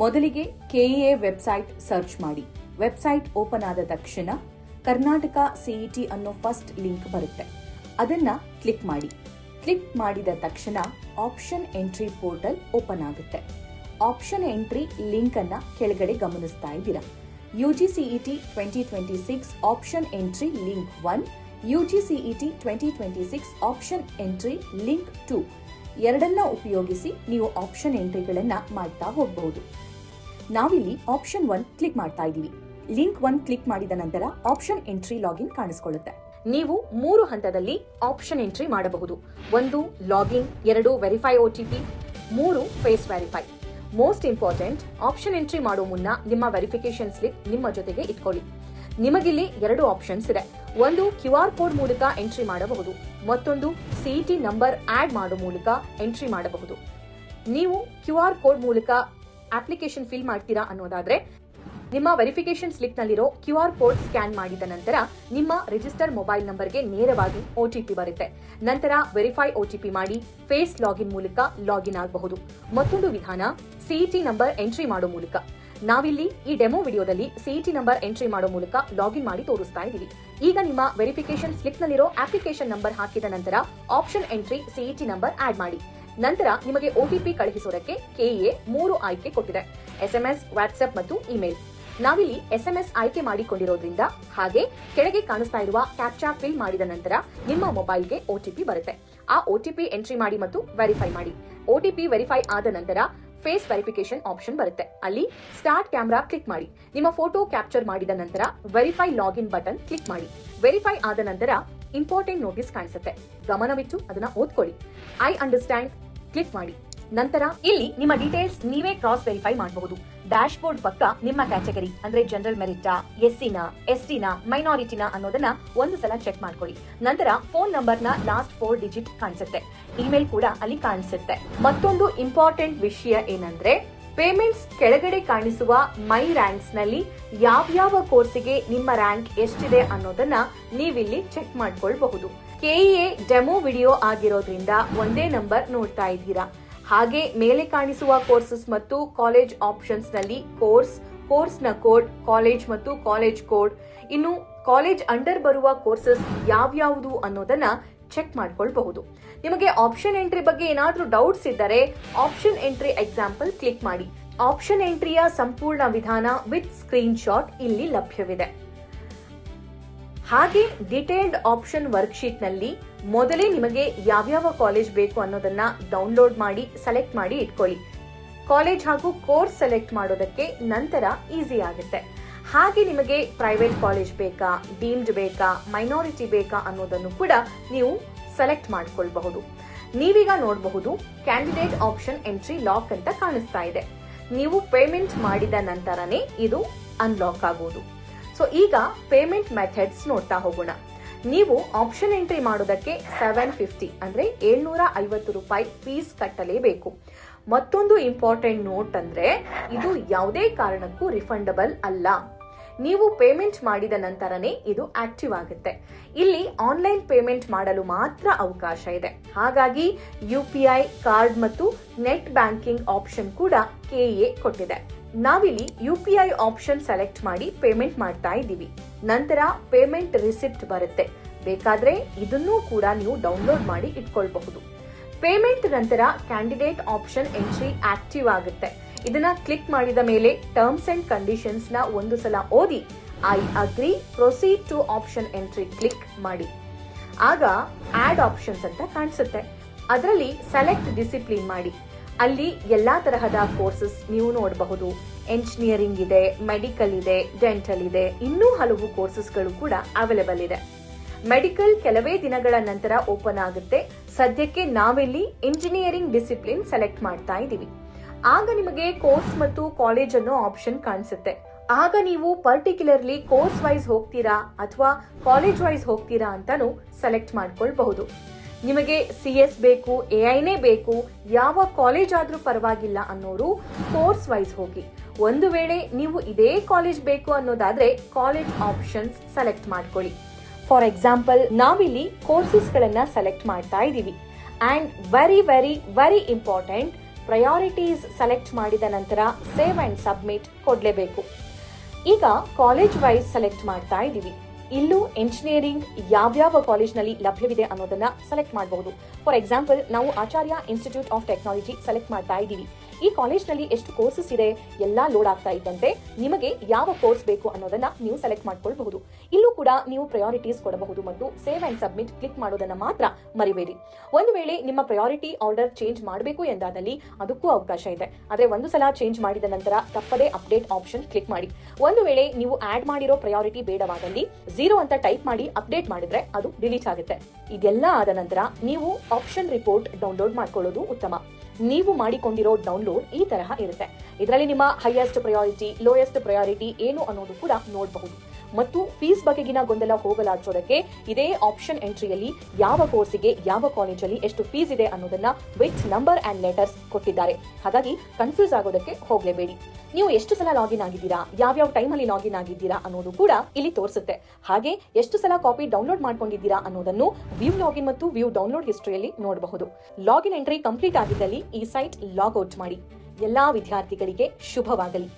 ಮೊದಲಿಗೆ KEA website search ಮಾಡಿ. Website open ಆದ ತಕ್ಷಣ ಕರ್ನಾಟಕ ಸಿಇಟಿ ಅನ್ನೋ ಫಸ್ಟ್ ಲಿಂಕ್ ಬರುತ್ತೆ. ಅದನ್ನ ಕ್ಲಿಕ್ ಮಾಡಿ. ಕ್ಲಿಕ್ ಮಾಡಿದ ತಕ್ಷಣ ಆಪ್ಷನ್ ಎಂಟ್ರಿ ಪೋರ್ಟಲ್ ಓಪನ್ ಆಗುತ್ತೆ. ಆಪ್ಷನ್ ಎಂಟ್ರಿ ಲಿಂಕ್ ಅನ್ನ ಕೆಳಗಡೆ ಗಮನಿಸ್ತಾ ಇದ್ದೀರಾ. UGCET 2026 option entry link 1, UGCET 2026 option entry link 2 ಎರಡನ್ನ ಉಪಯೋಗಿಸಿ ನೀವು ಆಪ್ಷನ್ ಎಂಟ್ರಿಗಳನ್ನ ಮಾಡ್ತಾ ಹೋಗಬಹುದು. ನಾವಿಲ್ಲಿ ಆಪ್ಷನ್ 1 ಕ್ಲಿಕ್ ಮಾಡ್ತಾ ಇದ್ದೀವಿ. ಲಿಂಕ್ 1 ಕ್ಲಿಕ್ ಮಾಡಿದ ನಂತರ ಆಪ್ಷನ್ ಎಂಟ್ರಿ ಲಾಗಿನ್ ಕಾಣಿಸಿಕೊಳ್ಳುತ್ತೆ. ನೀವು 3 ಹಂತದಲ್ಲಿ ಆಪ್ಷನ್ ಎಂಟ್ರಿ ಮಾಡಬಹುದು. 1 login, 2 verify OTP, 3 face verify. Most important, option entry ಮಾಡೋ ಮುನ್ನ ನಿಮ್ಮ ವೆರಿಫಿಕೇಶನ್ ಸ್ಲಿಪ್ ನಿಮ್ಮ ಜೊತೆಗೆ ಇಟ್ಕೊಳ್ಳಿ. ನಿಮಗಿಲ್ಲಿ 2 ಆಪ್ಷನ್ಸ್ ಇದೆ. ಒಂದು QR ಕೋಡ್ ಮೂಲಕ ಎಂಟ್ರಿ ಮಾಡಬಹುದು, ಮತ್ತೊಂದು ಸಿಇಟಿ ನಂಬರ್ ಆಡ್ ಮಾಡೋ ಮೂಲಕ ಎಂಟ್ರಿ ಮಾಡಬಹುದು. ನೀವು QR ಕೋಡ್ ಮೂಲಕ ಅಪ್ಲಿಕೇಶನ್ ಫಿಲ್ ಮಾಡ್ತೀರಾ ಅನ್ನೋದಾದ್ರೆ ನಿಮ್ಮ ವೆರಿಫಿಕೇಶನ್ ಸ್ಲಿಪ್ ನಲ್ಲಿರೋ QR ಕೋಡ್ ಸ್ಕ್ಯಾನ್ ಮಾಡಿದ ನಂತರ ನಿಮ್ಮ ರಿಜಿಸ್ಟರ್ ಮೊಬೈಲ್ ನಂಬರ್ಗೆ ನೇರವಾಗಿ OTP ಬರುತ್ತೆ. ನಂತರ ವೆರಿಫೈ OTP ಮಾಡಿ ಫೇಸ್ ಲಾಗಿನ್ ಮೂಲಕ ಲಾಗಿನ್ ಆಗಬಹುದು. ಮತ್ತೊಂದು ವಿಧಾನ ಸಿಇಟಿ ನಂಬರ್ ಎಂಟ್ರಿ ಮಾಡೋ ಮೂಲಕ. ನಾವಿಲ್ಲಿ ಈ ಡೆಮೋ ವಿಡಿಯೋದಲ್ಲಿ ಸಿಇಟಿ ನಂಬರ್ ಎಂಟ್ರಿ ಮಾಡೋ ಮೂಲಕ ಲಾಗಿನ್ ಮಾಡಿ ತೋರಿಸ್ತಾ ಇದ್ದೀವಿ. ಈಗ ನಿಮ್ಮ ವೆರಿಫಿಕೇಶನ್ ಸ್ಲಿಪ್ ನಲ್ಲಿರೋ ಅಪ್ಲಿಕೇಶನ್ ನಂಬರ್ ಹಾಕಿದ ನಂತರ option entry CET number add ಮಾಡಿ. ನಂತರ ನಿಮಗೆ OTP ಕಳುಹಿಸೋದಕ್ಕೆ ಕೆಇಎ 3 ಆಯ್ಕೆ ಕೊಟ್ಟಿದೆ: SMS, ವಾಟ್ಸ್ಆಪ್ ಮತ್ತು ಇಮೇಲ್. ನಾವಿಲ್ಲಿ SMS ಆಯ್ಕೆ ಮಾಡಿಕೊಂಡಿರೋದ್ರಿಂದ ಹಾಗೆ ಕೆಳಗೆ ಕಾಣಿಸ್ತಾ ಇರುವ ಕ್ಯಾಪ್ಚಾ ಫಿಲ್ ಮಾಡಿದ ನಂತರ ನಿಮ್ಮ ಮೊಬೈಲ್ಗೆ OTP ಬರುತ್ತೆ. ಆ OTP ಎಂಟ್ರಿ ಮಾಡಿ ಮತ್ತು ವೆರಿಫೈ ಮಾಡಿ. OTP ವೆರಿಫೈ ಆದ ನಂತರ ಫೇಸ್ ವೆರಿಫಿಕೇಶನ್ ಆಪ್ಷನ್ ಬರುತ್ತೆ. ಅಲ್ಲಿ ಸ್ಟಾರ್ಟ್ ಕ್ಯಾಮೆರಾ ಕ್ಲಿಕ್ ಮಾಡಿ. ನಿಮ್ಮ ಫೋಟೋ ಕ್ಯಾಪ್ಚರ್ ಮಾಡಿದ ನಂತರ ವೆರಿಫೈ ಲಾಗಿನ್ ಬಟನ್ ಕ್ಲಿಕ್ ಮಾಡಿ. ವೆರಿಫೈ ಆದ ನಂತರ ಇಂಪಾರ್ಟೆಂಟ್ ನೋಟಿಸ್ ಕಾಣಿಸುತ್ತೆ. ಗಮನವಿಟ್ಟು ಅದನ್ನ ಓದ್ಕೊಳ್ಳಿ. ಐ ಅಂಡರ್ಸ್ಟ್ಯಾಂಡ್ ಕ್ಲಿಕ್ ಮಾಡಿ. ನಂತರ ಇಲ್ಲಿ ನಿಮ್ಮ ಡೀಟೇಲ್ಸ್ ನೀವೇ ಕ್ರಾಸ್ ವೆರಿಫೈ ಮಾಡಬಹುದು. ಡ್ಯಾಶ್ ಬೋರ್ಡ್ ಪಕ್ಕ ನಿಮ್ಮ ಕ್ಯಾಟಗರಿ ಅಂದ್ರೆ ಜನರಲ್ ಮೆರಿಟಾ, SCನ, STನ, ಮೈನಾರಿಟಿನ ಅನ್ನೋದನ್ನ ಒಂದು ಸಲ ಚೆಕ್ ಮಾಡ್ಕೊಳ್ಳಿ. ನಂತರ ಫೋನ್ ನಂಬರ್ನ ಲಾಸ್ಟ್ 4 ಡಿಜಿಟ್ ಕಾಣಿಸುತ್ತೆ. ಇಮೇಲ್ ಕೂಡ ಅಲ್ಲಿ ಕಾಣಿಸುತ್ತೆ. ಮತ್ತೊಂದು ಇಂಪಾರ್ಟೆಂಟ್ ವಿಷಯ ಏನಂದ್ರೆ ಪೇಮೆಂಟ್ಸ್ ಕೆಳಗಡೆ ಕಾಣಿಸುವ ಮೈ ರ್ಯಾಂಕ್ಸ್ ನಲ್ಲಿ ಯಾವ್ಯಾವ ಕೋರ್ಸಿಗೆ ನಿಮ್ಮ ರ್ಯಾಂಕ್ ಎಷ್ಟಿದೆ ಅನ್ನೋದನ್ನ ನೀವಿಲ್ಲಿ ಚೆಕ್ ಮಾಡ್ಕೊಳ್ಬಹುದು. ಕೆಇಎ ಡೆಮೋ ವಿಡಿಯೋ ಆಗಿರೋದ್ರಿಂದ ಒಂದೇ ನಂಬರ್ ನೋಡ್ತಾ ಇದ್ದೀರಾ. ಹಾಗೆ ಮೇಲೆ ಕಾಣಿಸುವ ಕೋರ್ಸಸ್ ಮತ್ತು ಕಾಲೇಜ್ ಆಪ್ಷನ್ಸ್ ನಲ್ಲಿ ಕೋರ್ಸ್ನ ಕೋಡ್, ಕಾಲೇಜ್ ಮತ್ತು ಕಾಲೇಜ್ ಕೋಡ್, ಇನ್ನು ಕಾಲೇಜ್ ಅಂಡರ್ ಬರುವ ಕೋರ್ಸಸ್ ಯಾವ್ಯಾವುದು ಅನ್ನೋದನ್ನ ಚೆಕ್ ಮಾಡ್ಕೊಳ್ಬಹುದು. ನಿಮಗೆ ಆಪ್ಷನ್ ಎಂಟ್ರಿ ಬಗ್ಗೆ ಏನಾದ್ರೂ ಡೌಟ್ಸ್ ಇದ್ದರೆ ಆಪ್ಷನ್ ಎಂಟ್ರಿ ಎಕ್ಸಾಂಪಲ್ ಕ್ಲಿಕ್ ಮಾಡಿ. ಆಪ್ಷನ್ ಎಂಟ್ರಿಯ ಸಂಪೂರ್ಣ ವಿಧಾನ ವಿತ್ ಸ್ಕ್ರೀನ್ ಶಾಟ್ ಇಲ್ಲಿ ಲಭ್ಯವಿದೆ. ಹಾಗೆ ಡಿಟೇಲ್ಡ್ ಆಪ್ಷನ್ ವರ್ಕ್ಶೀಟ್ ನಲ್ಲಿ ಮೊದಲೇ ನಿಮಗೆ ಯಾವ್ಯಾವ ಕಾಲೇಜ್ ಬೇಕು ಅನ್ನೋದನ್ನ ಡೌನ್ಲೋಡ್ ಮಾಡಿ ಸೆಲೆಕ್ಟ್ ಮಾಡಿ ಇಟ್ಕೊಳ್ಳಿ. ಕಾಲೇಜ್ ಹಾಗೂ ಕೋರ್ಸ್ ಸೆಲೆಕ್ಟ್ ಮಾಡೋದಕ್ಕೆ ನಂತರ ಈಸಿ ಆಗುತ್ತೆ. ಹಾಗೆ ನಿಮಗೆ ಪ್ರೈವೇಟ್ ಕಾಲೇಜ್ ಬೇಕಾ, ಡೀಮ್ಡ್ ಬೇಕಾ, ಮೈನಾರಿಟಿ ಬೇಕಾ ಅನ್ನೋದನ್ನು ಕೂಡ ನೀವು ಸೆಲೆಕ್ಟ್ ಮಾಡ್ಕೊಳ್ಬಹುದು. ನೀವೀಗ ನೋಡಬಹುದು ಕ್ಯಾಂಡಿಡೇಟ್ ಆಪ್ಷನ್ ಎಂಟ್ರಿ ಲಾಕ್ ಅಂತ ಕಾಣಿಸ್ತಾ ಇದೆ. ನೀವು ಪೇಮೆಂಟ್ ಮಾಡಿದ ನಂತರನೇ ಇದು ಅನ್ಲಾಕ್ ಆಗುವುದು. ಸೊ ಈಗ ಪೇಮೆಂಟ್ ಮೆಥಡ್ಸ್ ನೋಡ್ತಾ ಹೋಗೋಣ. ನೀವು ಆಪ್ಷನ್ ಎಂಟ್ರಿ ಮಾಡೋದಕ್ಕೆ 750 ಅಂದ್ರೆ 750 ರೂಪಾಯಿ ಫೀಸ್ ಕಟ್ಟಲೇಬೇಕು. ಮತ್ತೊಂದು ಇಂಪಾರ್ಟೆಂಟ್ ನೋಟ್ ಅಂದ್ರೆ ಇದು ಯಾವುದೇ ಕಾರಣಕ್ಕೂ ರಿಫಂಡಬಲ್ ಅಲ್ಲ. ನೀವು ಪೇಮೆಂಟ್ ಮಾಡಿದ ನಂತರನೇ ಇದು ಆಕ್ಟಿವ್ ಆಗುತ್ತೆ. ಇಲ್ಲಿ ಆನ್ಲೈನ್ ಪೇಮೆಂಟ್ ಮಾಡಲು ಮಾತ್ರ ಅವಕಾಶ ಇದೆ. ಹಾಗಾಗಿ UPI ಕಾರ್ಡ್ ಮತ್ತು ನೆಟ್ ಬ್ಯಾಂಕಿಂಗ್ ಆಪ್ಷನ್ ಕೂಡ ಕೆಇಎ ಕೊಟ್ಟಿದೆ. ನಾವಿಲ್ಲಿ UPI ಆಪ್ಷನ್ ಸೆಲೆಕ್ಟ್ ಮಾಡಿ ಪೇಮೆಂಟ್ ಮಾಡ್ತಾ ಇದ್ದೀವಿ. ನಂತರ ಪೇಮೆಂಟ್ ರಿಸಿಪ್ಟ್ ಬರುತ್ತೆ. ಬೇಕಾದ್ರೆ ಇದನ್ನೂ ಕೂಡ ನೀವು ಡೌನ್ಲೋಡ್ ಮಾಡಿ ಇಟ್ಕೊಳ್ಬಹುದು. ಪೇಮೆಂಟ್ ನಂತರ ಕ್ಯಾಂಡಿಡೇಟ್ ಆಪ್ಷನ್ ಎಂಟ್ರಿ ಆಕ್ಟಿವ್ ಆಗುತ್ತೆ. ಇದನ್ನ ಕ್ಲಿಕ್ ಮಾಡಿದ ಮೇಲೆ ಟರ್ಮ್ಸ್ ಅಂಡ್ ಕಂಡೀಷನ್ಸ್ ನ ಒಂದು ಸಲ ಓದಿ I agree proceed to option entry click ಮಾಡಿ. ಆಗ ಆಡ್ ಆಪ್ಷನ್ಸ್ ಅಂತ ಕಾಣಿಸುತ್ತೆ. ಅದರಲ್ಲಿ ಸೆಲೆಕ್ಟ್ ಡಿಸಿಪ್ಲಿನ್ ಮಾಡಿ. ಅಲ್ಲಿ ಎಲ್ಲಾ ತರಹದ ಕೋರ್ಸಸ್ ನೀವು ನೋಡಬಹುದು. ಎಂಜಿನಿಯರಿಂಗ್ ಇದೆ, ಮೆಡಿಕಲ್ ಇದೆ, ಡೆಂಟಲ್ ಇದೆ, ಇನ್ನೂ ಹಲವು ಕೋರ್ಸಸ್ಗಳು ಕೂಡ ಅವೈಲೇಬಲ್ ಇದೆ. ಮೆಡಿಕಲ್ ಕೆಲವೇ ದಿನಗಳ ನಂತರ ಓಪನ್ ಆಗುತ್ತೆ. ಸದ್ಯಕ್ಕೆ ನಾವಿಲ್ಲಿ ಇಂಜಿನಿಯರಿಂಗ್ ಡಿಸಿಪ್ಲಿನ್ ಸೆಲೆಕ್ಟ್ ಮಾಡ್ತಾ ಇದ್ದೀವಿ. ಆಗ ನಿಮಗೆ ಕೋರ್ಸ್ ಮತ್ತು ಕಾಲೇಜ್ ಅನ್ನೋ ಆಪ್ಷನ್ ಕಾಣಿಸುತ್ತೆ. ಆಗ ನೀವು ಪರ್ಟಿಕ್ಯುಲರ್ಲಿ ಕೋರ್ಸ್ ವೈಸ್ ಹೋಗ್ತೀರಾ ಅಥವಾ ಕಾಲೇಜ್ ವೈಸ್ ಹೋಗ್ತೀರಾ ಅಂತಾನು ಸೆಲೆಕ್ಟ್ ಮಾಡ್ಕೊಳ್ಬಹುದು. ನಿಮಗೆ CS ಬೇಕು, AIನೇ ಬೇಕು, ಯಾವ ಕಾಲೇಜ್ ಆದ್ರೂ ಪರವಾಗಿಲ್ಲ ಅನ್ನೋರು ಕೋರ್ಸ್ ವೈಸ್ ಹೋಗಿ. ಒಂದು ವೇಳೆ ನೀವು ಇದೇ ಕಾಲೇಜ್ ಬೇಕು ಅನ್ನೋದಾದ್ರೆ ಕಾಲೇಜ್ ಆಪ್ಷನ್ಸ್ ಸೆಲೆಕ್ಟ್ ಮಾಡ್ಕೊಳ್ಳಿ. ಫಾರ್ ಎಕ್ಸಾಂಪಲ್ ನಾವಿಲ್ಲಿ ಕೋರ್ಸಸ್ ಗಳನ್ನ ಸೆಲೆಕ್ಟ್ ಮಾಡ್ತಾ ಇದೀವಿ. And very very very important, priorities select ಮಾಡಿದ ನಂತರ ಸೇವ್ ಅಂಡ್ ಸಬ್ಮಿಟ್ ಕೊಡಲೇಬೇಕು. ಈಗ ಕಾಲೇಜ್ ವೈಸ್ ಸೆಲೆಕ್ಟ್ ಮಾಡ್ತಾ ಇದ್ದೀವಿ. ಇಲ್ಲೂ ಎಂಜಿನಿಯರಿಂಗ್ ಯಾವ್ಯಾವ ಕಾಲೇಜ್ನಲ್ಲಿ ಲಭ್ಯವಿದೆ ಅನ್ನೋದನ್ನ ಸೆಲೆಕ್ಟ್ ಮಾಡಬಹುದು. ಫಾರ್ ಎಕ್ಸಾಂಪಲ್, ನಾವು ಆಚಾರ್ಯ ಇನ್ಸ್ಟಿಟ್ಯೂಟ್ ಆಫ್ ಟೆಕ್ನಾಲಜಿ ಸೆಲೆಕ್ಟ್ ಮಾಡ್ತಾ ಇದ್ದೀವಿ. ಈ ಕಾಲೇಜ್ನಲ್ಲಿ ಎಷ್ಟು ಕೋರ್ಸಸ್ ಇದೆ ಎಲ್ಲ ಲೋಡ್ ಆಗ್ತಾ ಇದ್ದಂತೆ ನಿಮಗೆ ಯಾವ ಕೋರ್ಸ್ ಬೇಕು ಅನ್ನೋದನ್ನ ನೀವು ಸೆಲೆಕ್ಟ್ ಮಾಡ್ಕೊಳ್ಬಹುದು. ಇಲ್ಲೂ ಕೂಡ ನೀವು ಪ್ರಯಾರಿಟೀಸ್ ಕೊಡಬಹುದು ಮತ್ತು ಸೇವ್ ಅಂಡ್ ಸಬ್ಮಿಟ್ ಕ್ಲಿಕ್ ಮಾಡೋದನ್ನ ಮಾತ್ರ ಮರಿಬೇಡಿ. ಒಂದು ವೇಳೆ ನಿಮ್ಮ ಪ್ರಯಾರಿಟಿ ಆರ್ಡರ್ ಚೇಂಜ್ ಮಾಡಬೇಕು ಎಂದಾದಲ್ಲಿ ಅದಕ್ಕೂ ಅವಕಾಶ ಇದೆ. ಆದರೆ ಒಂದು ಸಲ ಚೇಂಜ್ ಮಾಡಿದ ನಂತರ ತಪ್ಪದೇ ಅಪ್ಡೇಟ್ ಆಪ್ಷನ್ ಕ್ಲಿಕ್ ಮಾಡಿ. ಒಂದು ವೇಳೆ ನೀವು ಆಡ್ ಮಾಡಿರೋ ಪ್ರಯಾರಿಟಿ ಬೇಡವಾದಲ್ಲಿ 0 ಅಂತ ಟೈಪ್ ಮಾಡಿ ಅಪ್ಡೇಟ್ ಮಾಡಿದ್ರೆ ಅದು ಡಿಲೀಟ್ ಆಗುತ್ತೆ. ಇದೆಲ್ಲ ಆದ ನಂತರ ನೀವು ಆಪ್ಷನ್ ರಿಪೋರ್ಟ್ ಡೌನ್ಲೋಡ್ ಮಾಡ್ಕೊಳ್ಳೋದು ಉತ್ತಮ. ನೀವು ಮಾಡಿಕೊಂಡಿರೋ ಡೌನ್ಲೋಡ್ ಈ ತರಹ ಇರುತ್ತೆ. ಇದರಲ್ಲಿ ನಿಮ್ಮ ಹೈಯೆಸ್ಟ್ ಪ್ರಯಾರಿಟಿ, ಲೋಯೆಸ್ಟ್ ಪ್ರಯಾರಿಟಿ ಏನು ಅನ್ನೋದು ಕೂಡ ನೋಡಬಹುದು. ಮತ್ತು ಫೀಸ್ ಬಗೆಗಿನ ಗೊಂದಲ ಹೋಗಲಾಡಿಸೋದಕ್ಕೆ ಇದೇ ಆಪ್ಷನ್ ಎಂಟ್ರಿಯಲ್ಲಿ ಯಾವ ಕೋರ್ಸಿಗೆ ಯಾವ ಕಾಲೇಜಲ್ಲಿ ಎಷ್ಟು ಫೀಸ್ ಇದೆ ಅನ್ನೋದನ್ನ ವಿತ್ ನಂಬರ್ ಅಂಡ್ ಲೆಟರ್ಸ್ ಕೊಟ್ಟಿದ್ದಾರೆ. ಹಾಗಾಗಿ ಕನ್ಫ್ಯೂಸ್ ಆಗೋದಕ್ಕೆ ಹೋಗಲೇಬೇಡಿ. ನೀವು ಎಷ್ಟು ಸಲ ಲಾಗಿನ್ ಆಗಿದ್ದೀರಾ, ಯಾವ್ಯಾವ ಟೈಮಲ್ಲಿ ಲಾಗಿನ್ ಆಗಿದ್ದೀರಾ ಅನ್ನೋದು ಕೂಡ ಇಲ್ಲಿ ತೋರಿಸುತ್ತೆ. ಹಾಗೆ ಎಷ್ಟು ಸಲ ಕಾಪಿ ಡೌನ್ಲೋಡ್ ಮಾಡ್ಕೊಂಡಿದ್ದೀರಾ ಅನ್ನೋದನ್ನು ವ್ಯೂ ಲಾಗಿನ್ ಮತ್ತು ವ್ಯೂ ಡೌನ್ಲೋಡ್ ಹಿಸ್ಟ್ರಿಯಲ್ಲಿ ನೋಡಬಹುದು. ಲಾಗಿನ್ ಎಂಟ್ರಿ ಕಂಪ್ಲೀಟ್ ಆಗಿದ್ದಲ್ಲಿ ಈ ಸೈಟ್ ಲಾಗ್ ಔಟ್ ಮಾಡಿ. ಎಲ್ಲಾ ವಿದ್ಯಾರ್ಥಿಗಳಿಗೆ ಶುಭವಾಗಲಿ.